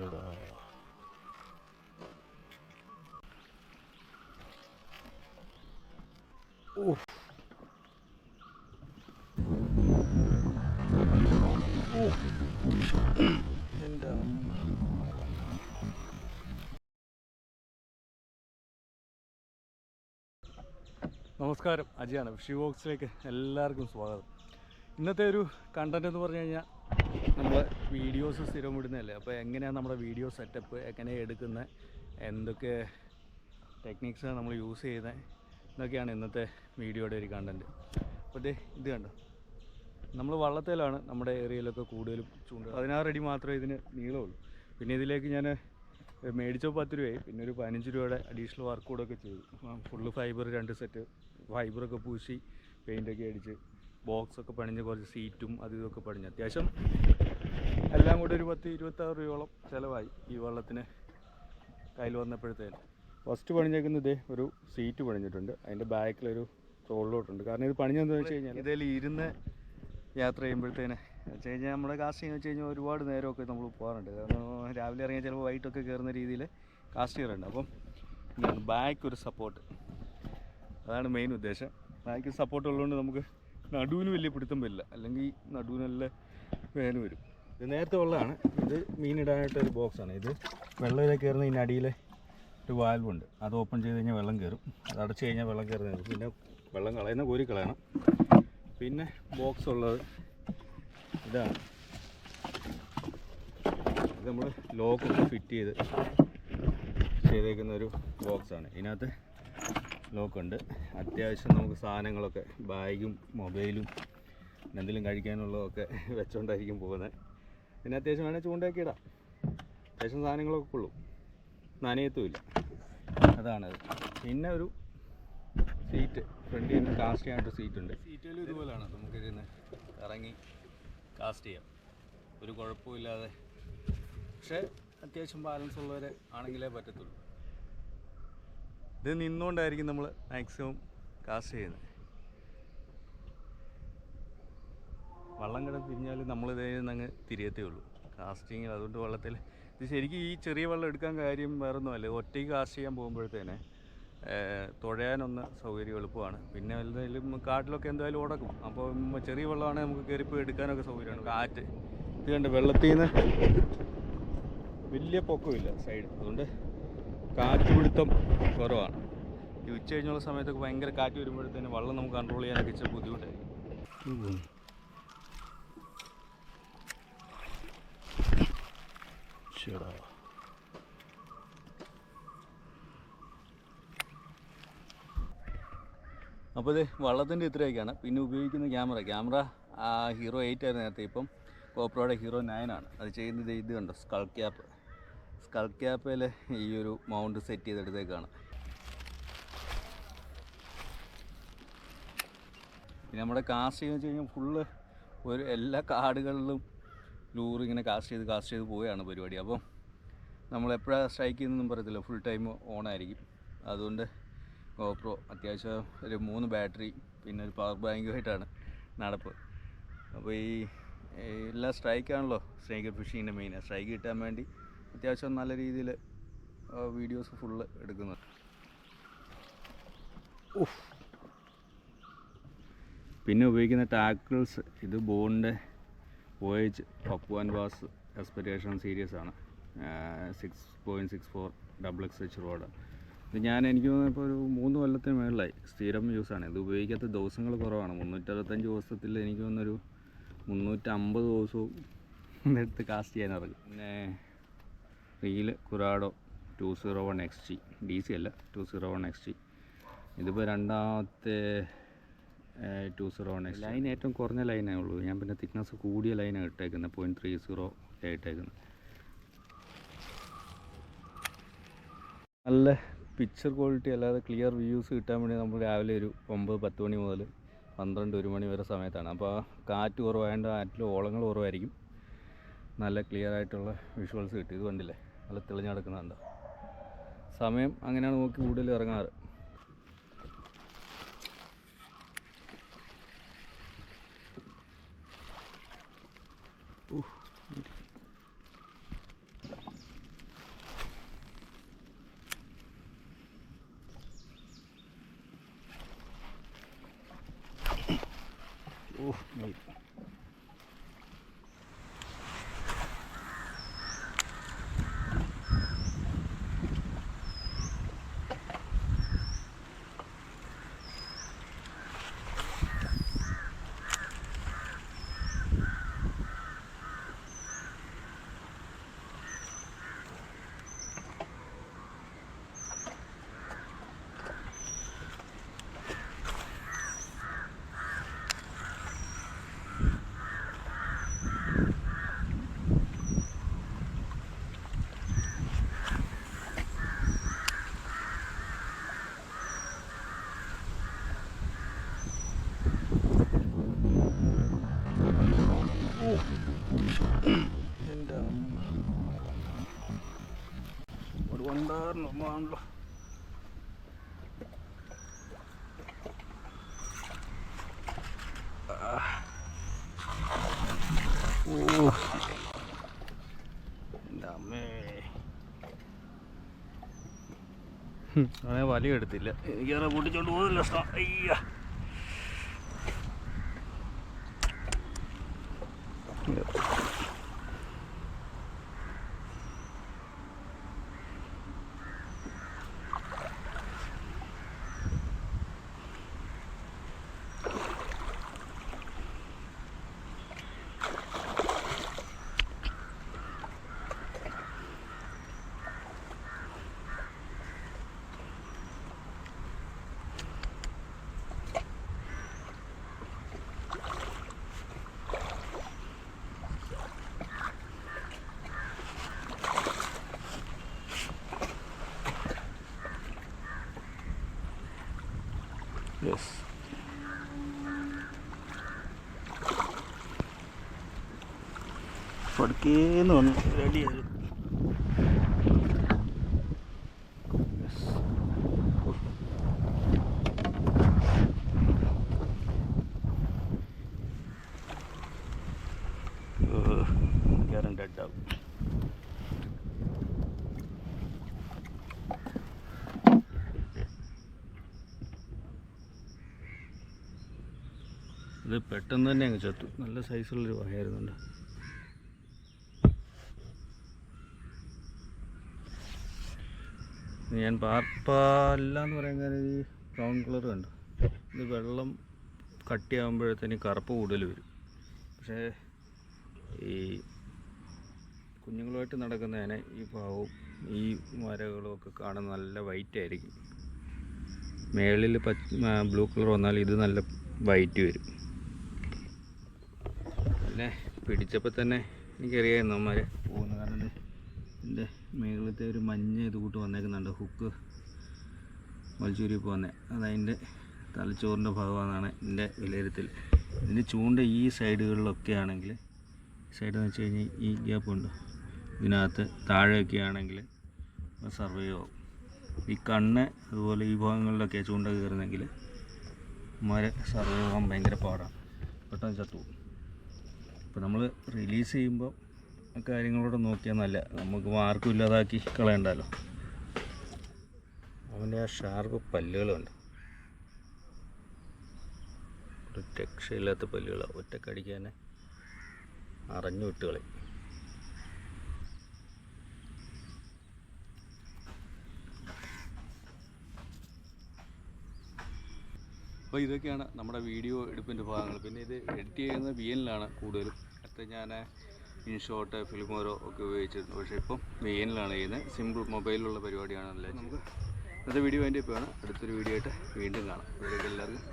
ചേടാ. എന്താ നമസ്കാരം, അജിയാണ്. ഫിഷിംഗ് ബോക്സിലേക്ക് എല്ലാവർക്കും സ്വാഗതം. ഇന്നത്തെ ഒരു കണ്ടൻറ്റ് എന്ന് പറഞ്ഞു കഴിഞ്ഞാൽ നമ്മൾ വീഡിയോസ് സ്ഥിരം ഇടുന്നതല്ലേ. അപ്പോൾ എങ്ങനെയാണ് നമ്മുടെ വീഡിയോ സെറ്റപ്പ്, എങ്ങനെയാണ് എടുക്കുന്നത്, എന്തൊക്കെ ടെക്നിക്സ് നമ്മൾ യൂസ് ചെയ്യുന്നത് എന്നൊക്കെയാണ് ഇന്നത്തെ വീഡിയോയുടെ ഒരു കണ്ടൻറ്റ്. അപ്പോൾ ഇത് കണ്ടോ, നമ്മൾ വള്ളത്തേലാണ് നമ്മുടെ ഏരിയയിലൊക്കെ കൂടുതലും ചൂണ്ട. 16 അടി മാത്രമേ ഇതിന് നീളമുള്ളൂ. പിന്നെ ഇതിലേക്ക് ഞാൻ മേടിച്ചപ്പോൾ 10 രൂപയായി. പിന്നെ ഒരു 15 രൂപയുടെ അഡീഷണൽ വർക്ക് കൂടെ ഒക്കെ ചെയ്തു. ഫുള്ള് ഫൈബർ 2 സെറ്റ് ഫൈബറൊക്കെ പൂശി പെയിൻ്റൊക്കെ അടിച്ച് ബോക്സൊക്കെ പണിഞ്ഞ് കുറച്ച് സീറ്റും അതും ഇതൊക്കെ പണിഞ്ഞ് അത്യാവശ്യം എല്ലാം കൂടി ഒരു 10-26 രൂപയോളം ചിലവായി ഈ വള്ളത്തിന് കയ്യിൽ വന്നപ്പോഴത്തേന്. ഫസ്റ്റ് പണിഞ്ഞേക്കുന്നത് ഒരു സീറ്റ് പണിഞ്ഞിട്ടുണ്ട്. അതിൻ്റെ ബാക്കിലൊരു റോളിലോട്ടുണ്ട്. കാരണം ഇത് പണിഞ്ഞെന്ന് വെച്ച് കഴിഞ്ഞാൽ ഇതിൽ ഇരുന്ന് യാത്ര ചെയ്യുമ്പോഴത്തേന് വെച്ച് കഴിഞ്ഞാൽ നമ്മുടെ കാസ്റ്റിംഗ് വെച്ച് കഴിഞ്ഞാൽ ഒരുപാട് നേരമൊക്കെ നമ്മൾ പോകാറുണ്ട്. കാരണം രാവിലെ ഇറങ്ങിയാൽ ചിലപ്പോൾ വൈകിട്ടൊക്കെ കയറുന്ന രീതിയിൽ കാസ്റ്റ് ചെയ്യാറുണ്ട്. അപ്പം ബാക്ക് ഒരു സപ്പോർട്ട്, അതാണ് മെയിൻ ഉദ്ദേശം. ബാക്ക് സപ്പോർട്ട് ഉള്ളതുകൊണ്ട് നമുക്ക് നടുവിന് വലിയ പിടുത്തം വരില്ല, അല്ലെങ്കിൽ നടുവിന് നല്ല വേദന വരും. ഇത് നേരത്തെ വെള്ളമാണ്. ഇത് മീനിടാനായിട്ടൊരു ബോക്സാണ്. ഇത് വെള്ളത്തിലേക്ക് കയറുന്ന ഇതിൻ്റെ അടിയിൽ ഒരു വാൽവുണ്ട്. അത് ഓപ്പൺ ചെയ്ത് കഴിഞ്ഞാൽ വെള്ളം കയറും. അത് അടച്ചു കഴിഞ്ഞാൽ വെള്ളം കയറുന്നത്. പിന്നെ വെള്ളം കളയുന്ന കോരി കളയണം. പിന്നെ ബോക്സ് ഉള്ളത് ഇതാണ്. ഇത് നമ്മൾ ലോക്കൊക്കെ ഫിറ്റ് ചെയ്തേക്കുന്ന ഒരു ബോക്സാണ്. ഇതിനകത്ത് ലോക്കുണ്ട്. അത്യാവശ്യം നമുക്ക് സാധനങ്ങളൊക്കെ, ബാഗും മൊബൈലും എന്തെങ്കിലും കഴിക്കാനുള്ളതൊക്കെ വെച്ചോണ്ടായിരിക്കും പോകുന്നത്. പിന്നെ അത്യാവശ്യം വേണേൽ ചൂണ്ടയൊക്കെ ഇടാം. അത്യാവശ്യം സാധനങ്ങളൊക്കെ കൊള്ളും, നനയത്തുമില്ല. അതാണത്. പിന്നെ ഒരു സീറ്റ്, ഫ്രണ്ടിൽ നിന്ന് കാസ്റ്റ് ചെയ്യാനായിട്ട് സീറ്റുണ്ട്. സീറ്റിലും ഇതുപോലെയാണ്. നമുക്കിതിന്ന് ഇറങ്ങി കാസ്റ്റ് ചെയ്യാം, ഒരു കുഴപ്പമില്ലാതെ. പക്ഷേ അത്യാവശ്യം ബാലൻസ് ഉള്ളവരെ ആണെങ്കിലേ പറ്റത്തുള്ളൂ. ഇത് നിന്നുകൊണ്ടായിരിക്കും നമ്മൾ മാക്സിമം കാസ്റ്റ് ചെയ്യുന്നത്. വള്ളം കിടന്ന് തിരിഞ്ഞാൽ നമ്മളിതേ അങ്ങ് തിരിയത്തേ ഉള്ളൂ കാസ്റ്റിങ്ങിൽ. അതുകൊണ്ട് വള്ളത്തിൽ ഇത് ശരിക്കും ഈ ചെറിയ വെള്ളം എടുക്കാൻ കാര്യം വേറൊന്നുമല്ല. ഒറ്റയ്ക്ക് കാസ്റ്റ് ചെയ്യാൻ പോകുമ്പോഴത്തേനെ തുഴയാനൊന്ന് സൗകര്യം എളുപ്പമാണ്. പിന്നെ എന്തായാലും കാട്ടിലൊക്കെ എന്തായാലും ഉടക്കും. അപ്പോൾ ചെറിയ വെള്ളമാണെങ്കിൽ നമുക്ക് കയറിപ്പോയി എടുക്കാനൊക്കെ സൗകര്യമാണ്. കാറ്റ് ഇത് കണ്ട് വെള്ളത്തിൽ നിന്ന് വലിയ പൊക്കമില്ല സൈഡ്, അതുകൊണ്ട് കാറ്റ് പിടുത്തം കുറവാണ്. ഈ ഉച്ച കഴിഞ്ഞുള്ള സമയത്തൊക്കെ ഭയങ്കര കാറ്റ് വരുമ്പോഴത്തേന് വെള്ളം നമുക്ക് കൺട്രോൾ ചെയ്യാനൊക്കെ ഇച്ചിരി ബുദ്ധിമുട്ടായിരിക്കും. ശരിടാ. അപ്പോൾ ഇത് വള്ളത്തിൻ്റെ ഇത്രയൊക്കെയാണ്. പിന്നെ ഉപയോഗിക്കുന്ന ക്യാമറ ഹീറോ 8 ആയിരുന്നു നേരത്തെ. ഇപ്പം GoProയുടെ ഹീറോ 9 ആണ്. അത് ചെയ്യുന്നത് ഇത് കണ്ടോ, സ്കൾ ക്യാപ്പിൽ ഈ ഒരു മൗണ്ട് സെറ്റ് ചെയ്തെടുത്തേക്കാണ്. പിന്നെ നമ്മുടെ കാസ്റ്റ് ചെയ്യുന്ന വെച്ച് കഴിഞ്ഞാൽ ഫുള്ള് എല്ലാ കാടുകളിലും ലൂർ ഇങ്ങനെ കാസ്റ്റ് ചെയ്ത് പോവുകയാണ് പരിപാടി. അപ്പം നമ്മളെപ്പോഴാണ് സ്ട്രൈക്ക് ചെയ്യുന്നതെന്നും പറയത്തില്ല, ഫുൾ ടൈം ഓണായിരിക്കും. അതുകൊണ്ട് GoPro അത്യാവശ്യം ഒരു 3 ബാറ്ററി പിന്നെ ഒരു പവർ ബാങ്കുമായിട്ടാണ് നടപ്പ്. അപ്പോൾ ഈ എല്ലാ സ്ട്രൈക്കാണല്ലോ സ്നേക്കർ ഫിഷിങ്ങിൻ്റെ മെയിൻ. സ്ട്രൈക്ക് കിട്ടാൻ വേണ്ടി അത്യാവശ്യം നല്ല രീതിയിൽ വീഡിയോസ് ഫുള്ള് എടുക്കുന്നത്. പിന്നെ ഉപയോഗിക്കുന്ന ടാക്കിൾസ് ഇത് ബോണിൻ്റെ OH പപ്വാൻ ബാസ് എക്സ്പെക്ടേഷൻ സീരീസ് ആണ്. 6.64 XXH റോഡ്. ഇത് എനിക്ക് തോന്നുന്നു ഇപ്പോൾ ഒരു 3 കൊല്ലത്തിന് മുകളിലായി സ്ഥിരം യൂസാണ്. ഇത് ഉപയോഗിക്കാത്ത ദിവസങ്ങൾ കുറവാണ്. 365 ദിവസത്തിൽ എനിക്ക് തോന്നുന്നൊരു 350 ദിവസവും എടുത്ത് കാസ്റ്റ് ചെയ്യാൻ ഇറങ്ങും. പിന്നെ റീല് കുറാഡോ 201 XG DC അല്ല, 201 XG. ഇതിപ്പോൾ രണ്ടാമത്തെ 201 XG. ലൈൻ ഏറ്റവും കുറഞ്ഞ ലൈനേ ഉള്ളൂ. ഞാൻ പിന്നെ തിക്നെസ് കൂടിയ ലൈനാണ് ഇട്ടേക്കുന്നത്, 0.30 ഇട്ടേക്കുന്നത്. നല്ല പിക്ചർ ക്വാളിറ്റി അല്ലാതെ ക്ലിയർ വ്യൂസ് കിട്ടാൻ വേണ്ടി നമ്മൾ രാവിലെ ഒരു 9-10 മണി മുതൽ 12-1 മണി വരെ സമയത്താണ്. അപ്പോൾ കാറ്റ് കുറവായതുകൊണ്ട് കാറ്റിൽ ഓളങ്ങൾ കുറവായിരിക്കും. നല്ല ക്ലിയർ ആയിട്ടുള്ള വിഷ്വൽസ് കിട്ടും. ഇത് കണ്ടില്ലേ, നല്ല തെളിഞ്ഞ് നടക്കുന്നുണ്ടോ. സമയം അങ്ങനെയാണ് നോക്കി കൂടുതൽ ഇറങ്ങാറ്. എൻ്റെ ഒരു കൊണ്ടാണല്ലോ. എൻ്റെ അമ്മേ, അവനെ വലിയ എടുത്തില്ല. എനിക്കേറെ പൊട്ടിച്ചോണ്ട് പോകുന്നില്ല. അയ്യ, യെസ്. പടുക്കേന്ന് വന്ന് റെഡിയായി. ഡെഡാവും. ഇത് പെട്ടെന്ന് തന്നെ അങ്ങ് ചത്തു. നല്ല സൈസുള്ളൊരു വായായിരുന്നുണ്ട്. ഞാൻ പാർപ്പല്ല എന്ന് പറയാൻ കാര്യം ഈ ബ്രൗൺ കളർ കണ്ടു. ഇത് വെള്ളം കട്ടിയാകുമ്പോഴത്തേന് കറുപ്പ് കൂടുതൽ വരും. പക്ഷേ ഈ കുഞ്ഞുങ്ങളുമായിട്ട് നടക്കുന്നതിനെ ഈ പാവവും ഈ മരകളും ഒക്കെ കാണാൻ നല്ല വൈറ്റ് ആയിരിക്കും. മേളിൽ ബ്ലൂ കളർ വന്നാൽ ഇത് നല്ല വൈറ്റ് വരും. പിന്നെ പിടിച്ചപ്പോൾ തന്നെ എനിക്കറിയാമായിരുന്നു അമ്മമാരെ പോകുന്നത്. കാരണം എൻ്റെ മേളിലത്തെ ഒരു മഞ്ഞ ഇത് കൂട്ട് വന്നേക്കുന്നുണ്ട്. ഹുക്ക് വലിച്ചൂരിപ്പോൾ വന്നേ. അതതിൻ്റെ തലച്ചോറിൻ്റെ ഭാഗമാണെന്നാണ് എൻ്റെ വിലയിരുത്തൽ. ഇതിൻ്റെ ചൂണ്ട ഈ സൈഡുകളിലൊക്കെ ആണെങ്കിൽ, സൈഡെന്ന് വെച്ച് കഴിഞ്ഞാൽ ഈ ഗ്യാപ്പുണ്ട്, ഇതിനകത്ത് താഴെയൊക്കെ ആണെങ്കിൽ സർവൈവ് ആവും. ഈ കണ്ണ് അതുപോലെ ഈ ഭാഗങ്ങളിലൊക്കെ ചൂണ്ട കയറുന്നെങ്കിൽ അമ്മമാരെ സർവൈവ് ആകാൻ ഭയങ്കര പാടാണ്. പെട്ടെന്ന് ചത്തുപോകും. അപ്പോൾ നമ്മൾ റിലീസ് ചെയ്യുമ്പോൾ ആ കാര്യങ്ങളോട് നോക്കിയാൽ നല്ല, നമുക്ക് മാർക്കും ഇല്ലാതാക്കി കളയണ്ടല്ലോ. അവൻ്റെ ആ ഷാർപ്പ് പല്ലുകളുണ്ട്, ഒരു രക്ഷയില്ലാത്ത പല്ലുകളാണ്. ഒറ്റക്കടിക്കാൻ അറിഞ്ഞു വിട്ട് കളയും. അപ്പോൾ ഇതൊക്കെയാണ് നമ്മുടെ വീഡിയോ എടുപ്പിൻ്റെ ഭാഗങ്ങൾ. പിന്നെ ഇത് എഡിറ്റ് ചെയ്യുന്നത് VN-ലാണ് കൂടുതലും. അടുത്ത ഞാൻ ഇൻഷോട്ട്, ഫിലിമോരോ ഒക്കെ ഉപയോഗിച്ചിരുന്നു. പക്ഷേ ഇപ്പം VN-ലാണ് ചെയ്യുന്നത്. സിമ്പിൾ മൊബൈലിലുള്ള പരിപാടിയാണല്ലേ. നമുക്ക് ഇന്നത്തെ വീഡിയോ അതിൻ്റെ ഇപ്പോഴാണ്. അടുത്തൊരു വീഡിയോ ആയിട്ട് വീണ്ടും കാണാം. ഇവരൊക്കെ എല്ലാവർക്കും